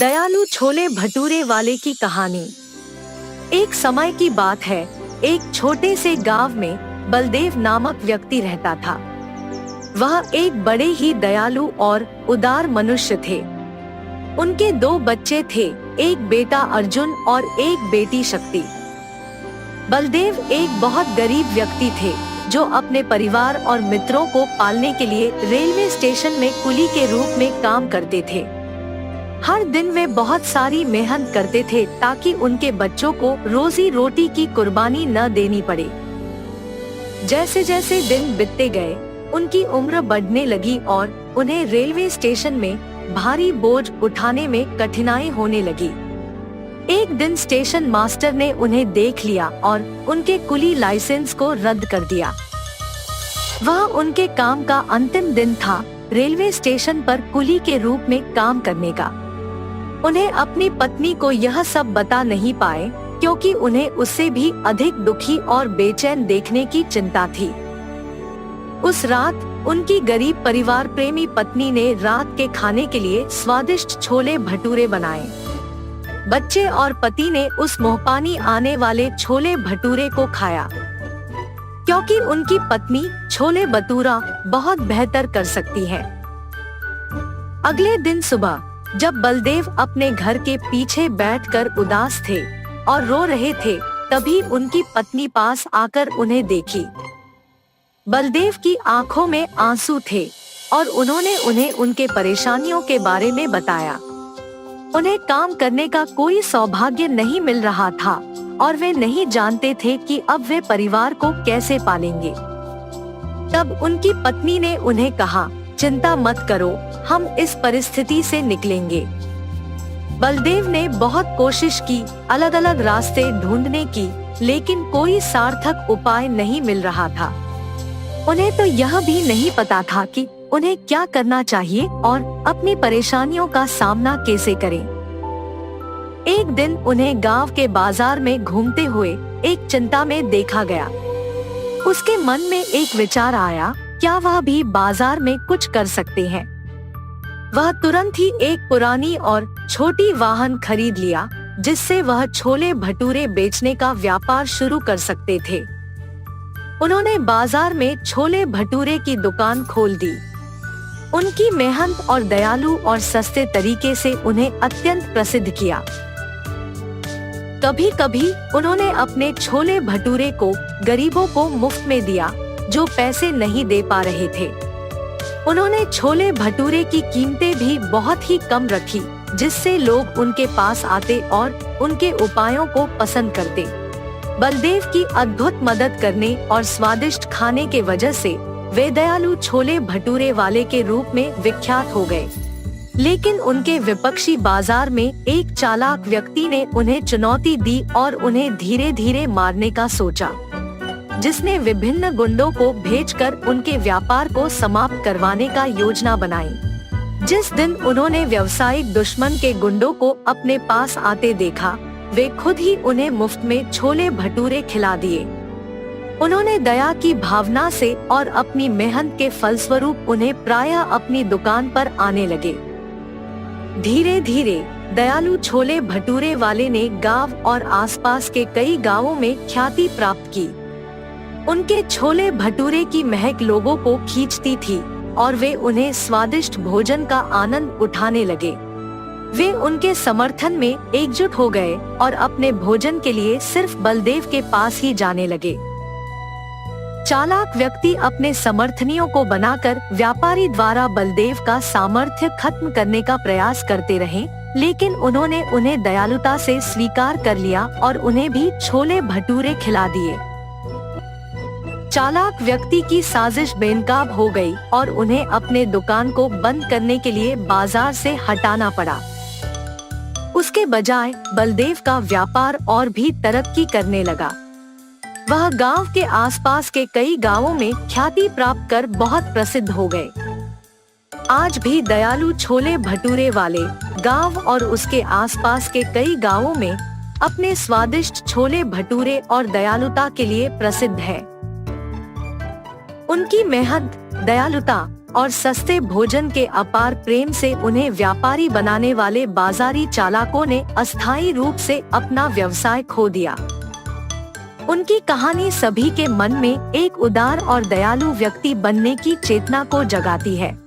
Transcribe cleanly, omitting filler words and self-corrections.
दयालु छोले भटूरे वाले की कहानी। एक समय की बात है, एक छोटे से गांव में बलदेव नामक व्यक्ति रहता था। वह एक बड़े ही दयालु और उदार मनुष्य थे। उनके 2 बच्चे थे, एक बेटा अर्जुन और एक बेटी शक्ति। बलदेव एक बहुत गरीब व्यक्ति थे जो अपने परिवार और मित्रों को पालने के लिए रेलवे स्टेशन में कुली के रूप में काम करते थे। हर दिन वे बहुत सारी मेहनत करते थे ताकि उनके बच्चों को रोजी रोटी की कुर्बानी न देनी पड़े। जैसे जैसे दिन बीतते गए, उनकी उम्र बढ़ने लगी और उन्हें रेलवे स्टेशन में भारी बोझ उठाने में कठिनाई होने लगी। एक दिन स्टेशन मास्टर ने उन्हें देख लिया और उनके कुली लाइसेंस को रद्द कर दिया। वह उनके काम का अंतिम दिन था, रेलवे स्टेशन पर कुली के रूप में काम करने का। उन्हें अपनी पत्नी को यह सब बता नहीं पाए क्योंकि उन्हें उससे भी अधिक दुखी और बेचैन देखने की चिंता थी। उस रात उनकी गरीब परिवार प्रेमी पत्नी ने रात के खाने के लिए स्वादिष्ट छोले भटूरे बनाए। बच्चे और पति ने उस मुंहपानी आने वाले छोले भटूरे को खाया क्योंकि उनकी पत्नी छोले भटूरा बहुत बेहतर कर सकती है। अगले दिन सुबह जब बलदेव अपने घर के पीछे बैठकर उदास थे और रो रहे थे, तभी उनकी पत्नी पास आकर उन्हें देखी। बलदेव की आंखों में आंसू थे और उन्होंने उन्हें उनके परेशानियों के बारे में बताया। उन्हें काम करने का कोई सौभाग्य नहीं मिल रहा था और वे नहीं जानते थे कि अब वे परिवार को कैसे पालेंगे। तब उनकी पत्नी ने उन्हें कहा, चिंता मत करो, हम इस परिस्थिति से निकलेंगे। बलदेव ने बहुत कोशिश की, अलग अलग रास्ते ढूंढने की, लेकिन कोई सार्थक उपाय नहीं मिल रहा था। उन्हें तो यह भी नहीं पता था कि उन्हें क्या करना चाहिए और अपनी परेशानियों का सामना कैसे करें। एक दिन उन्हें गांव के बाजार में घूमते हुए एक चिंता में देखा गया। उसके मन में एक विचार आया, क्या वह भी बाजार में कुछ कर सकते हैं। वह तुरंत ही एक पुरानी और छोटी वाहन खरीद लिया जिससे वह छोले भटूरे बेचने का व्यापार शुरू कर सकते थे। उन्होंने बाजार में छोले भटूरे की दुकान खोल दी। उनकी मेहनत और दयालु और सस्ते तरीके से उन्हें अत्यंत प्रसिद्ध किया। कभी कभी उन्होंने अपने छोले भटूरे को गरीबों को मुफ्त में दिया जो पैसे नहीं दे पा रहे थे। उन्होंने छोले भटूरे की कीमतें भी बहुत ही कम रखी जिससे लोग उनके पास आते और उनके उपायों को पसंद करते। बलदेव की अद्भुत मदद करने और स्वादिष्ट खाने के वजह से वे दयालु छोले भटूरे वाले के रूप में विख्यात हो गए। लेकिन उनके विपक्षी बाजार में एक चालाक व्यक्ति ने उन्हें चुनौती दी और उन्हें धीरे धीरे मारने का सोचा, जिसने विभिन्न गुंडों को भेजकर उनके व्यापार को समाप्त करवाने का योजना बनाई। जिस दिन उन्होंने व्यावसायिक दुश्मन के गुंडों को अपने पास आते देखा, वे खुद ही उन्हें मुफ्त में छोले भटूरे खिला दिए। उन्होंने दया की भावना से और अपनी मेहनत के फलस्वरूप उन्हें प्रायः अपनी दुकान पर आने लगे। धीरे धीरे दयालु छोले भटूरे वाले ने गांव और आसपास के कई गांवों में ख्याति प्राप्त की। उनके छोले भटूरे की महक लोगों को खींचती थी और वे उन्हें स्वादिष्ट भोजन का आनंद उठाने लगे। वे उनके समर्थन में एकजुट हो गए और अपने भोजन के लिए सिर्फ बलदेव के पास ही जाने लगे। चालाक व्यक्ति अपने समर्थनियों को बनाकर व्यापारी द्वारा बलदेव का सामर्थ्य खत्म करने का प्रयास करते रहे, लेकिन उन्होंने उन्हें दयालुता से स्वीकार कर लिया और उन्हें भी छोले भटूरे खिला दिए। चालाक व्यक्ति की साजिश बेनकाब हो गई और उन्हें अपने दुकान को बंद करने के लिए बाजार से हटाना पड़ा। उसके बजाय बलदेव का व्यापार और भी तरक्की करने लगा। वह गांव के आसपास के कई गांवों में ख्याति प्राप्त कर बहुत प्रसिद्ध हो गए। आज भी दयालु छोले भटूरे वाले गांव और उसके आसपास के कई गांवों में अपने स्वादिष्ट छोले भटूरे और दयालुता के लिए प्रसिद्ध है। उनकी मेहनत, दयालुता और सस्ते भोजन के अपार प्रेम से उन्हें व्यापारी बनाने वाले बाजारी चालाकों ने अस्थायी रूप से अपना व्यवसाय खो दिया। उनकी कहानी सभी के मन में एक उदार और दयालु व्यक्ति बनने की चेतना को जगाती है।